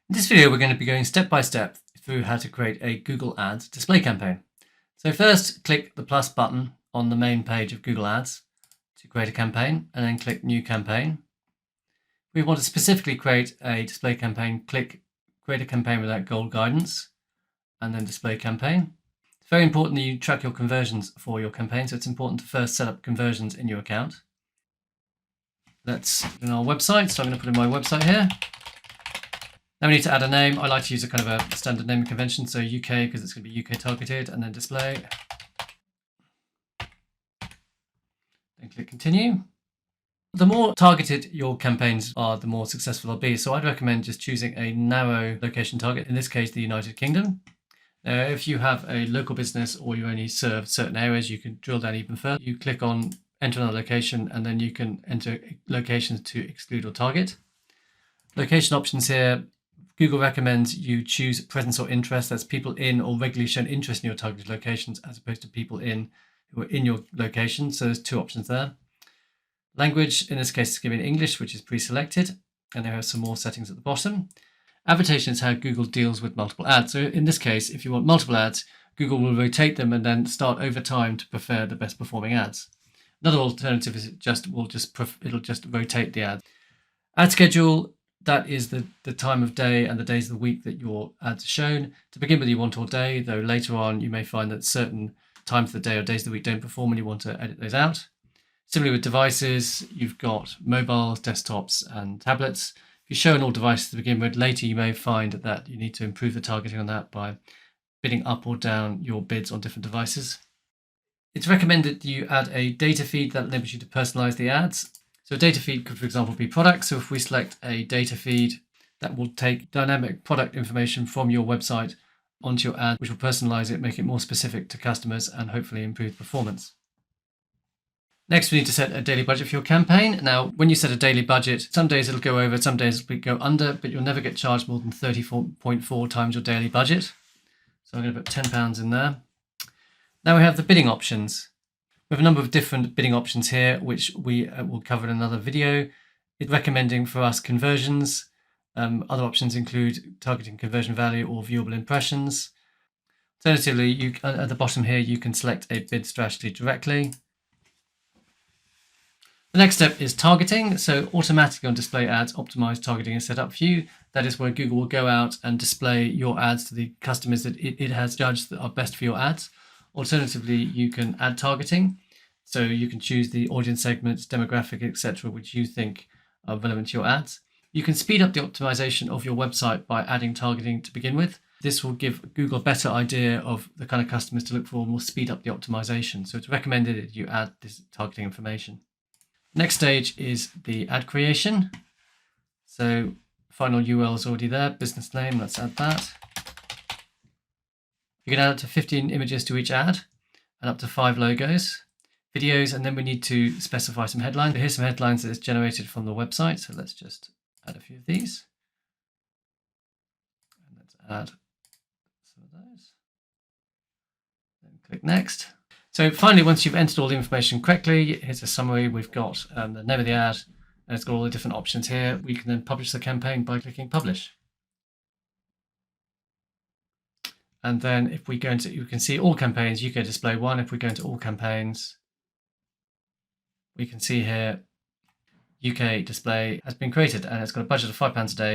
In this video, we're going to be going step by step through how to create a Google Ads display campaign. So first, click the plus button on the main page of Google Ads to create a campaign, and then click New Campaign. If we want to specifically create a display campaign, click Create a Campaign Without Goal Guidance, and then Display Campaign. It's very important that you track your conversions for your campaign, so it's important to first set up conversions in your account. Let's put in our website, so I'm going to put in my website here. Now we need to add a name. I like to use a kind of a standard naming convention, so UK, because it's going to be UK targeted, and then display. Then click continue. The more targeted your campaigns are, the more successful they'll be. So I'd recommend just choosing a narrow location target, in this case, the United Kingdom. If you have a local business or you only serve certain areas, you can drill down even further. You click on enter another location, and then you can enter locations to exclude or target. Location options here. Google recommends you choose presence or interest. That's people in or regularly shown interest in your targeted locations, as opposed to people in who are in your location. So there's two options there. Language, in this case, is given English, which is pre-selected. And there are some more settings at the bottom. Advertising is how Google deals with multiple ads. So in this case, if you want multiple ads, Google will rotate them and then start over time to prefer the best performing ads. Another alternative is it'll just rotate the ads. Ad schedule. That is the time of day and the days of the week that your ads are shown. To begin with, you want all day, though later on you may find that certain times of the day or days of the week don't perform and you want to edit those out. Similarly with devices, you've got mobiles, desktops, and tablets. If you show on all devices to begin with, later you may find that you need to improve the targeting on that by bidding up or down your bids on different devices. It's recommended you add a data feed that enables you to personalize the ads. So a data feed could, for example, be products. So if we select a data feed, that will take dynamic product information from your website onto your ad, which will personalize it, make it more specific to customers, and hopefully improve performance. Next, we need to set a daily budget for your campaign. Now, when you set a daily budget, some days it'll go over, some days it'll go under, but you'll never get charged more than 34.4 times your daily budget. So I'm going to put £10 in there. Now we have the bidding options. We have a number of different bidding options here, which we will cover in another video. It's recommending for us conversions. Other options include targeting conversion value or viewable impressions. Alternatively, at the bottom here, you can select a bid strategy directly. The next step is targeting. So automatically on display ads, optimized targeting is set up for you. That is where Google will go out and display your ads to the customers that it has judged that are best for your ads. Alternatively, you can add targeting. So you can choose the audience segments, demographic, etc., which you think are relevant to your ads. You can speed up the optimization of your website by adding targeting to begin with. This will give Google a better idea of the kind of customers to look for and will speed up the optimization. So it's recommended that you add this targeting information. Next stage is the ad creation. So final URL is already there, business name, let's add that. You can add up to 15 images to each ad and up to 5 logos, videos, and then we need to specify some headlines. Here's some headlines that is generated from the website. So let's just add a few of these. And let's add some of those. Then click next. So finally, once you've entered all the information correctly, here's a summary. We've got the name of the ad, and it's got all the different options here. We can then publish the campaign by clicking publish. And then if we go into, you can see all campaigns, UK display 1. If we go into all campaigns, we can see here UK display has been created and it's got a budget of £5 a day.